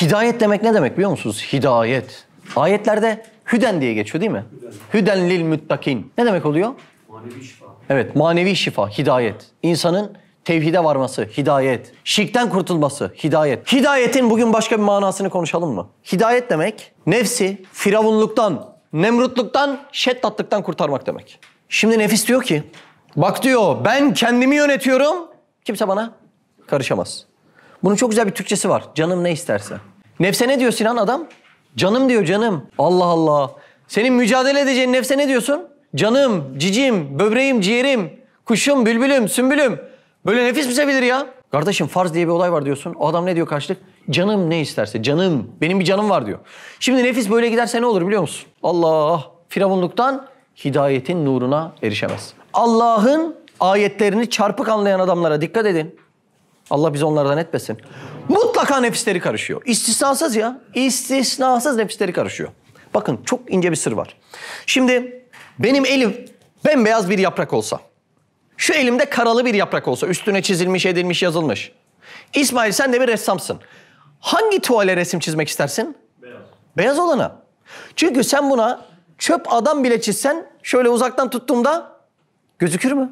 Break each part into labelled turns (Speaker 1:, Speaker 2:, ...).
Speaker 1: Hidayet demek ne demek biliyor musunuz? Hidayet. Ayetlerde hüden diye geçiyor değil mi? Hüden lil muttakin. Ne demek oluyor?
Speaker 2: Manevi şifa.
Speaker 1: Evet, manevi şifa, hidayet. İnsanın tevhide varması, hidayet. Şirkten kurtulması, hidayet. Hidayetin bugün başka bir manasını konuşalım mı? Hidayet demek, nefsi firavunluktan, nemrutluktan, şeddatlıktan kurtarmak demek. Şimdi nefis diyor ki, bak diyor ben kendimi yönetiyorum, kimse bana karışamaz. Bunun çok güzel bir Türkçesi var, canım ne isterse. Nefse ne diyor Sinan adam? Canım diyor, canım. Allah Allah. Senin mücadele edeceğin nefse ne diyorsun? Canım, cicim, böbreğim, ciğerim, kuşum, bülbülüm, sümbülüm. Böyle nefis mi sevilir ya? Kardeşim farz diye bir olay var diyorsun. O adam ne diyor karşılık? Canım ne isterse, canım. Benim bir canım var diyor. Şimdi nefis böyle giderse ne olur biliyor musun? Allah, firavunluktan hidayetin nuruna erişemez. Allah'ın ayetlerini çarpık anlayan adamlara dikkat edin. Allah bizi onlardan etmesin. Mutlaka nefisleri karışıyor. İstisnasız ya. İstisnasız nefisleri karışıyor. Bakın çok ince bir sır var. Şimdi benim elim bembeyaz bir yaprak olsa, şu elimde karalı bir yaprak olsa, üstüne çizilmiş, edilmiş, yazılmış. İsmail sen de bir ressamsın. Hangi tuvale resim çizmek istersin?
Speaker 2: Beyaz.
Speaker 1: Beyaz olana. Çünkü sen buna çöp adam bile çizsen, şöyle uzaktan tuttuğumda gözükür mü?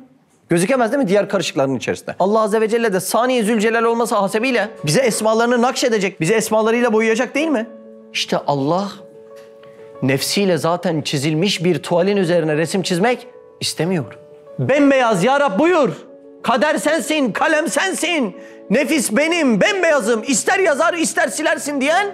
Speaker 1: Gözükemez değil mi diğer karışıkların içerisinde? Allah Azze ve Celle de Sani-i Zülcelal olması hasebiyle bize esmalarını nakşedecek, bizi esmalarıyla boyayacak değil mi? İşte Allah nefsiyle zaten çizilmiş bir tuvalin üzerine resim çizmek istemiyor. Bembeyaz ya Rab buyur. Kader sensin, kalem sensin. Nefis benim, bembeyazım. İster yazar ister silersin diyen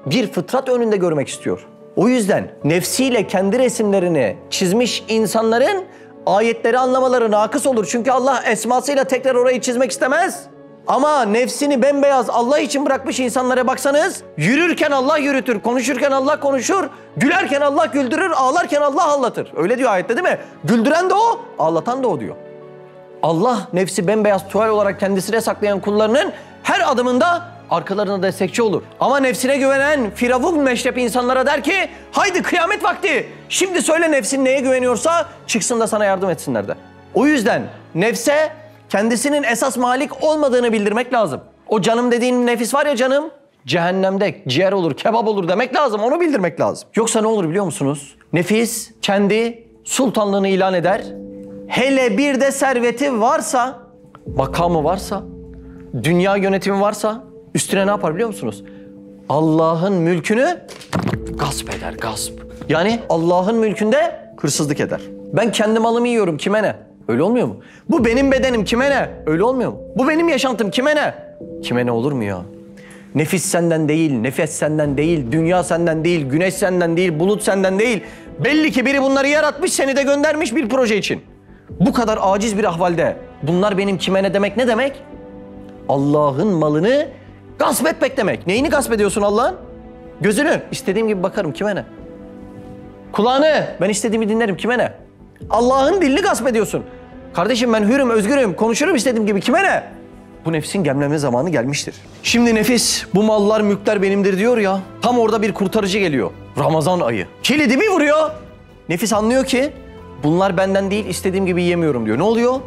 Speaker 1: bir fıtrat önünde görmek istiyor. O yüzden nefsiyle kendi resimlerini çizmiş insanların ayetleri anlamaları nakıs olur. Çünkü Allah esmasıyla tekrar orayı çizmek istemez. Ama nefsini bembeyaz Allah için bırakmış insanlara baksanız, yürürken Allah yürütür, konuşurken Allah konuşur, gülerken Allah güldürür, ağlarken Allah ağlatır. Öyle diyor ayette değil mi? Güldüren de o, ağlatan da o diyor. Allah nefsi bembeyaz tuval olarak kendisine saklayan kullarının her adımında arkalarına destekçi olur. Ama nefsine güvenen firavun meşrep insanlara der ki, haydi kıyamet vakti, şimdi söyle nefsin neye güveniyorsa çıksın da sana yardım etsinler der. O yüzden nefse kendisinin esas malik olmadığını bildirmek lazım. O canım dediğin nefis var ya canım, cehennemde ciğer olur, kebap olur demek lazım, onu bildirmek lazım. Yoksa ne olur biliyor musunuz? Nefis kendi sultanlığını ilan eder. Hele bir de serveti varsa, makamı varsa, dünya yönetimi varsa üstüne ne yapar biliyor musunuz? Allah'ın mülkünü gasp eder, gasp. Yani Allah'ın mülkünde hırsızlık eder. Ben kendi malımı yiyorum, kime ne? Öyle olmuyor mu? Bu benim bedenim, kime ne? Öyle olmuyor mu? Bu benim yaşantım, kime ne? Kime ne olur mu ya? Nefis senden değil, nefes senden değil, dünya senden değil, güneş senden değil, bulut senden değil. Belli ki biri bunları yaratmış, seni de göndermiş bir proje için. Bu kadar aciz bir ahvalde bunlar benim kime ne demek ne demek? Allah'ın malını gasp etmek demek. Neyini gasp ediyorsun Allah'ın? Gözünü. İstediğim gibi bakarım, kime ne? Kulağını. Ben istediğimi dinlerim, kime ne? Allah'ın dilini gasp ediyorsun. Kardeşim ben hürüm, özgürüm, konuşurum istediğim gibi, kime ne? Bu nefsin gemlenme zamanı gelmiştir. Şimdi nefis bu mallar mülkler benimdir diyor ya. Tam orada bir kurtarıcı geliyor. Ramazan ayı. Kilidi bir vuruyor. Nefis anlıyor ki bunlar benden değil, istediğim gibi yiyemiyorum diyor. Ne oluyor?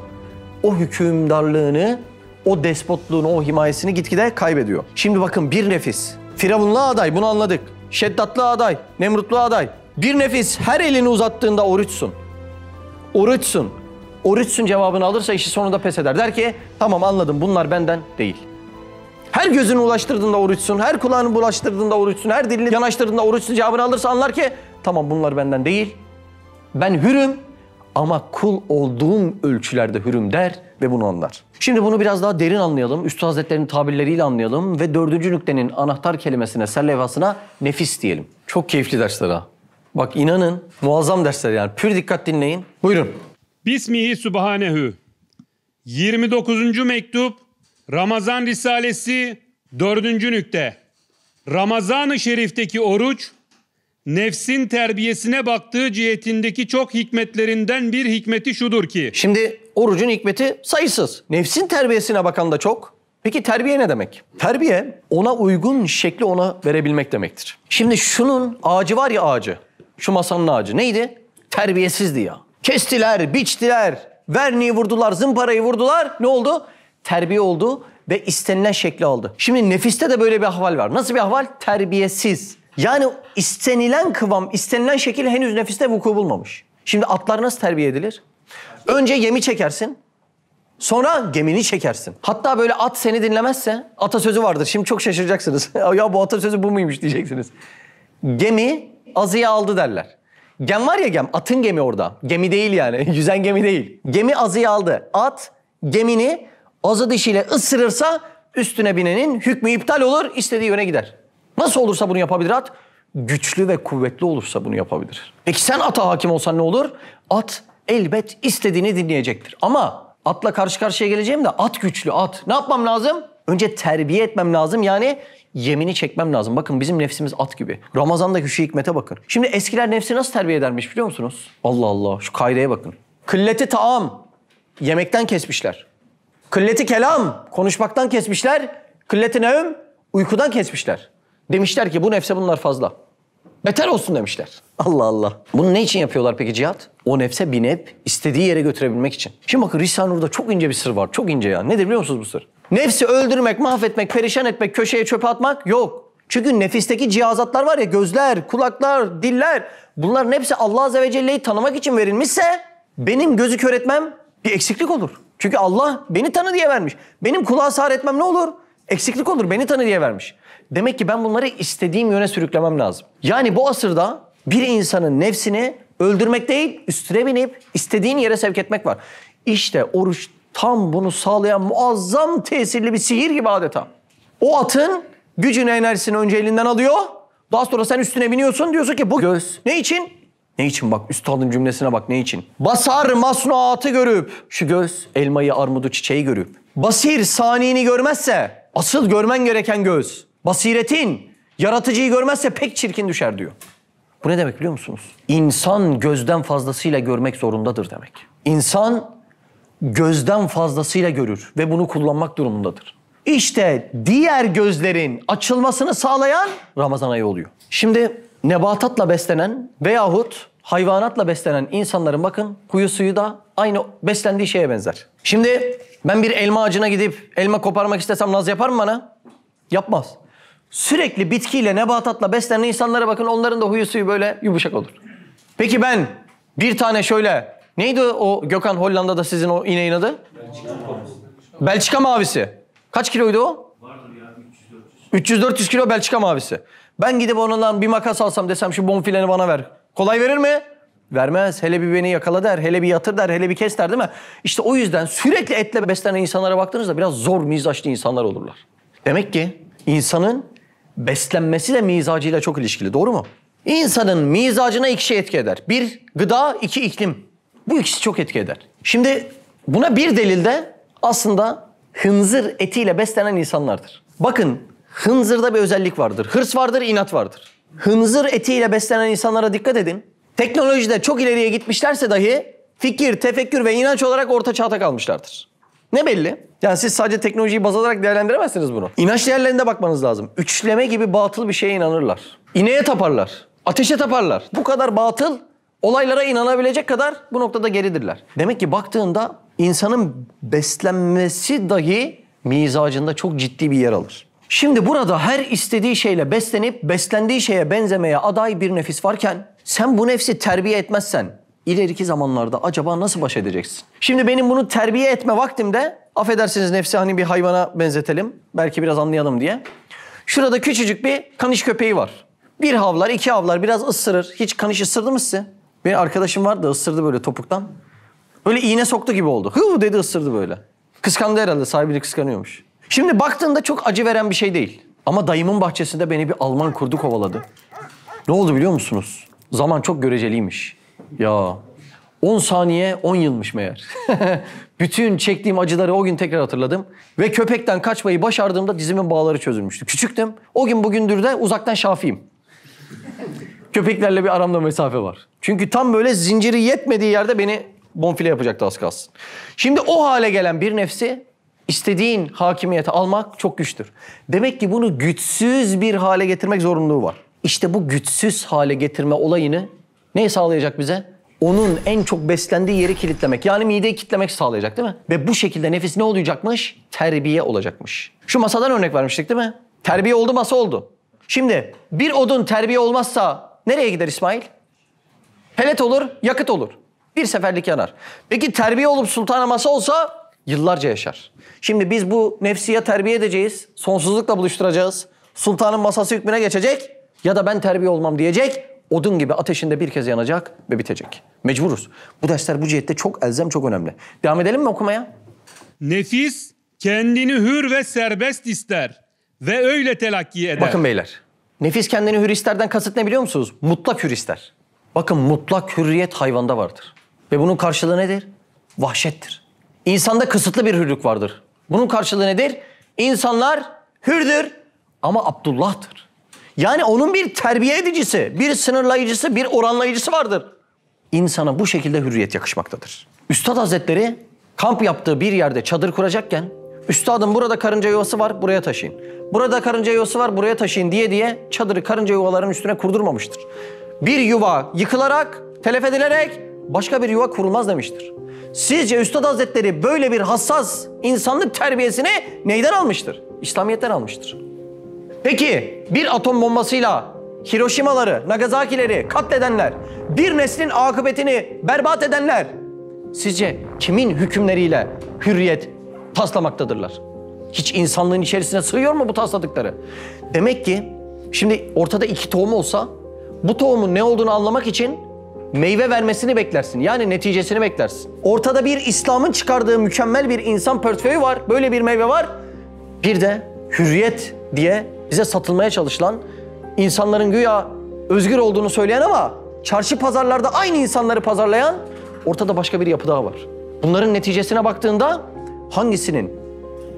Speaker 1: O hükümdarlığını, o despotluğunu, o himayesini gitgide kaybediyor. Şimdi bakın bir nefis. Firavunluğa aday, bunu anladık. Şeddatlığa aday, Nemrutluğa aday. Bir nefis her elini uzattığında oruçsun. Oruçsun. Oruçsun cevabını alırsa işi sonunda pes eder. Der ki tamam anladım, bunlar benden değil. Her gözünü ulaştırdığında oruçsun, her kulağını bulaştırdığında oruçsun, her dilini yanaştırdığında oruçsun cevabını alırsa anlar ki tamam bunlar benden değil. Ben hürüm ama kul olduğum ölçülerde hürüm der ve bunu anlar. Şimdi bunu biraz daha derin anlayalım, Üstad Hazretleri'nin tabirleriyle anlayalım ve 4. nüktenin anahtar kelimesine, serlevhasına nefis diyelim. Çok keyifli dersler ha. Bak inanın muazzam dersler yani. Pür dikkat dinleyin. Buyurun.
Speaker 3: Bismihi Subhanehu. 29. mektup Ramazan Risalesi 4. nükte. Ramazan-ı Şerif'teki oruç, nefsin terbiyesine baktığı cihetindeki çok hikmetlerinden bir hikmeti şudur ki.
Speaker 1: Şimdi orucun hikmeti sayısız. Nefsin terbiyesine bakan da çok. Peki terbiye ne demek? Terbiye ona uygun şekli ona verebilmek demektir. Şimdi şunun ağacı var ya ağacı. Şu masanın ağacı neydi? Terbiyesizdi ya. Kestiler, biçtiler, verniği vurdular, zımparayı vurdular. Ne oldu? Terbiye oldu ve istenilen şekli aldı. Şimdi nefiste de böyle bir ahval var. Nasıl bir ahval? Terbiyesiz. Yani istenilen kıvam, istenilen şekil henüz nefiste vuku bulmamış. Şimdi atlar nasıl terbiye edilir? Önce yemi çekersin. Sonra gemini çekersin. Hatta böyle at seni dinlemezse, atasözü vardır. Şimdi çok şaşıracaksınız. Ya bu atasözü bu muymuş diyeceksiniz. Gemi azıya aldı derler. Gem var ya gem, atın gemi orada. Gemi değil yani, yüzen gemi değil. Gemi azıya aldı. At gemini azı dişiyle ısırırsa üstüne binenin hükmü iptal olur, istediği yöne gider. Nasıl olursa bunu yapabilir at? Güçlü ve kuvvetli olursa bunu yapabilir. Peki sen ata hakim olsan ne olur? At elbet istediğini dinleyecektir. Ama atla karşı karşıya geleceğim de at güçlü, at. Ne yapmam lazım? Önce terbiye etmem lazım. Yani yemini çekmem lazım. Bakın bizim nefsimiz at gibi. Ramazan'daki şu hikmete bakın. Şimdi eskiler nefsi nasıl terbiye edermiş biliyor musunuz? Allah Allah, şu kaideye bakın. Kılleti taam, yemekten kesmişler. Kılleti kelam, konuşmaktan kesmişler. Kılleti nevm, uykudan kesmişler. Demişler ki bu nefse bunlar fazla. Beter olsun demişler. Allah Allah. Bunu ne için yapıyorlar peki cihat? O nefse binip istediği yere götürebilmek için. Şimdi bakın Risale-i Nur'da çok ince bir sır var. Çok ince ya. Nedir biliyor musunuz bu sır? Nefsi öldürmek, mahvetmek, perişan etmek, köşeye çöpe atmak yok. Çünkü nefisteki cihazatlar var ya, gözler, kulaklar, diller. Bunların hepsi Allah Azze ve Celle'yi tanımak için verilmişse benim gözü kör etmem bir eksiklik olur. Çünkü Allah beni tanı diye vermiş. Benim kulağı sağır etmem ne olur? Eksiklik olur. Beni tanı diye vermiş. Demek ki ben bunları istediğim yöne sürüklemem lazım. Yani bu asırda bir insanın nefsini öldürmek değil, üstüne binip istediğin yere sevk etmek var. İşte oruç tam bunu sağlayan muazzam tesirli bir sihir gibi adeta. O atın gücünü, enerjisini önce elinden alıyor. Daha sonra sen üstüne biniyorsun, diyorsun ki bu göz. Ne için? Ne için bak, üstadın cümlesine bak, ne için? Basar masnuatı görüp, şu göz elmayı, armudu, çiçeği görüp. Basir saniyini görmezse, asıl görmen gereken göz. Basiretin yaratıcıyı görmezse pek çirkin düşer diyor. Bu ne demek biliyor musunuz? İnsan gözden fazlasıyla görmek zorundadır demek. İnsan gözden fazlasıyla görür ve bunu kullanmak durumundadır. İşte diğer gözlerin açılmasını sağlayan Ramazan ayı oluyor. Şimdi nebatatla beslenen veyahut hayvanatla beslenen insanların bakın huyu suyu da aynı beslendiği şeye benzer. Şimdi ben bir elma ağacına gidip elma koparmak istesem naz yapar mı bana? Yapmaz. Sürekli bitkiyle, nebatatla beslenen insanlara bakın, onların da huyu suyu böyle yumuşak olur. Peki ben bir tane şöyle, neydi o Gökhan Hollanda'da sizin o ineğin adı? Belçika mavisi. Kaç kiloydu o?
Speaker 2: Vardır ya 300-400.
Speaker 1: 300-400 kilo Belçika mavisi. Ben gidip onunla bir makas alsam desem şu bonfileni bana ver. Kolay verir mi? Vermez. Hele bir beni yakala der, hele bir yatır der, hele bir kes der değil mi? İşte o yüzden sürekli etle beslenen insanlara baktığınızda biraz zor mizaçlı insanlar olurlar. Demek ki insanın beslenmesi de mizacıyla çok ilişkili. Doğru mu? İnsanın mizacına iki şey etki eder. Bir, gıda, iki, iklim. Bu ikisi çok etki eder. Şimdi buna bir delil de aslında hınzır etiyle beslenen insanlardır. Bakın hınzırda bir özellik vardır. Hırs vardır, inat vardır. Hınzır etiyle beslenen insanlara dikkat edin. Teknolojide çok ileriye gitmişlerse dahi fikir, tefekkür ve inanç olarak orta çağda kalmışlardır. Ne belli? Yani siz sadece teknolojiyi baz alarak değerlendiremezsiniz bunu. İnanç değerlerine bakmanız lazım. Üçleme gibi batıl bir şeye inanırlar. İneğe taparlar. Ateşe taparlar. Bu kadar batıl olaylara inanabilecek kadar bu noktada geridirler. Demek ki baktığında insanın beslenmesi dahi mizacında çok ciddi bir yer alır. Şimdi burada her istediği şeyle beslenip beslendiği şeye benzemeye aday bir nefis varken sen bu nefsi terbiye etmezsen ileriki zamanlarda acaba nasıl baş edeceksin? Şimdi benim bunu terbiye etme vaktimde, affedersiniz nefsi hani bir hayvana benzetelim. Belki biraz anlayalım diye. Şurada küçücük bir kaniş köpeği var. Bir havlar, iki havlar, biraz ısırır. Hiç kaniş ısırdı mı size? Benim arkadaşım vardı, ısırdı böyle topuktan. Böyle iğne soktu gibi oldu. Hıv dedi, ısırdı böyle. Kıskandı herhalde, sahibini kıskanıyormuş. Şimdi baktığında çok acı veren bir şey değil. Ama dayımın bahçesinde beni bir Alman kurdu kovaladı. Ne oldu biliyor musunuz? Zaman çok göreceliymiş. Ya 10 saniye 10 yılmış meğer. Bütün çektiğim acıları o gün tekrar hatırladım. Ve köpekten kaçmayı başardığımda dizimin bağları çözülmüştü. Küçüktüm. O gün bugündür de uzaktan şafiyim. Köpeklerle bir aramda mesafe var. Çünkü tam böyle zinciri yetmediği yerde beni bonfile yapacaktı az kalsın. Şimdi o hale gelen bir nefsi istediğin hakimiyeti almak çok güçtür. Demek ki bunu güçsüz bir hale getirmek zorunluluğu var. İşte bu güçsüz hale getirme olayını ne sağlayacak bize? onun en çok beslendiği yeri kilitlemek. Yani mideyi kilitlemek sağlayacak değil mi? Ve bu şekilde nefis ne olacakmış? Terbiye olacakmış. Şu masadan örnek vermiştik değil mi? Terbiye oldu, masa oldu. Şimdi bir odun terbiye olmazsa nereye gider İsmail? Pelet olur, yakıt olur. Bir seferlik yanar. Peki terbiye olup sultana masa olsa yıllarca yaşar. Şimdi biz bu nefsi ya terbiye edeceğiz, sonsuzlukla buluşturacağız. Sultanın masası hükmüne geçecek ya da ben terbiye olmam diyecek. Odun gibi ateşinde bir kez yanacak ve bitecek. Mecburuz. Bu dersler bu cihette çok elzem, çok önemli. Devam edelim mi okumaya?
Speaker 3: Nefis kendini hür ve serbest ister ve öyle telakki eder.
Speaker 1: Bakın beyler. Nefis kendini hür isterden kasıt ne biliyor musunuz? Mutlak hür ister. Bakın mutlak hürriyet hayvanda vardır. Ve bunun karşılığı nedir? Vahşettir. İnsanda kısıtlı bir hürlük vardır. Bunun karşılığı nedir? İnsanlar hürdür ama Abdullah'tır. Yani onun bir terbiye edicisi, bir sınırlayıcısı, bir oranlayıcısı vardır. İnsana bu şekilde hürriyet yakışmaktadır. Üstad Hazretleri kamp yaptığı bir yerde çadır kuracakken, üstadım burada karınca yuvası var, buraya taşıyın. Burada karınca yuvası var, buraya taşıyın diye çadırı karınca yuvalarının üstüne kurdurmamıştır. Bir yuva yıkılarak, telef edilerek başka bir yuva kurulmaz demiştir. Sizce Üstad Hazretleri böyle bir hassas insanlık terbiyesini neyden almıştır? İslamiyet'ten almıştır. Peki bir atom bombasıyla Hiroşimaları, Nagasaki'leri katledenler, bir neslin akıbetini berbat edenler sizce kimin hükümleriyle hürriyet taslamaktadırlar? Hiç insanlığın içerisine sığıyor mu bu tasladıkları? Demek ki şimdi ortada iki tohum olsa bu tohumun ne olduğunu anlamak için meyve vermesini beklersin. Yani neticesini beklersin. Ortada bir İslam'ın çıkardığı mükemmel bir insan portföyü var. Böyle bir meyve var. Bir de hürriyet diye bize satılmaya çalışılan, insanların güya özgür olduğunu söyleyen ama çarşı pazarlarda aynı insanları pazarlayan ortada başka bir yapı daha var. Bunların neticesine baktığında hangisinin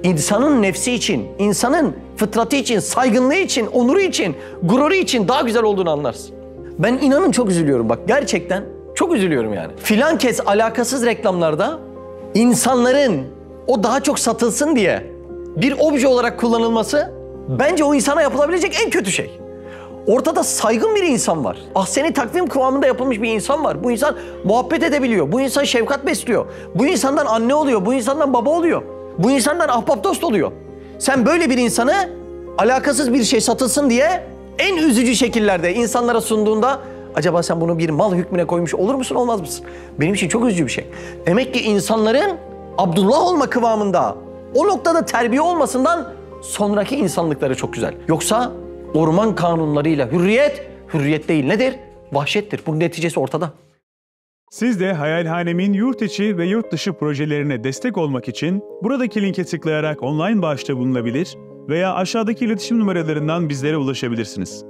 Speaker 1: insanın nefsi için, insanın fıtratı için, saygınlığı için, onuru için, gururu için daha güzel olduğunu anlarsın. Ben inanın çok üzülüyorum bak, gerçekten çok üzülüyorum yani. Filan kez alakasız reklamlarda insanların o daha çok satılsın diye bir obje olarak kullanılması bence o insana yapılabilecek en kötü şey. Ortada saygın bir insan var. Ahseni takvim kıvamında yapılmış bir insan var. Bu insan muhabbet edebiliyor. Bu insan şefkat besliyor. Bu insandan anne oluyor. Bu insandan baba oluyor. Bu insandan ahbap dost oluyor. Sen böyle bir insanı alakasız bir şey satılsın diye en üzücü şekillerde insanlara sunduğunda acaba sen bunu bir mal hükmüne koymuş olur musun, olmaz mısın? Benim için çok üzücü bir şey. Demek ki insanların Abdullah olma kıvamında, o noktada terbiye olmasından sonraki insanlıkları çok güzel. Yoksa orman kanunlarıyla hürriyet değil nedir? Vahşettir. Bunun neticesi ortada.
Speaker 4: Siz de Hayalhanem'in yurt içi ve yurt dışı projelerine destek olmak için buradaki linke tıklayarak online bağışta bulunabilir veya aşağıdaki iletişim numaralarından bizlere ulaşabilirsiniz.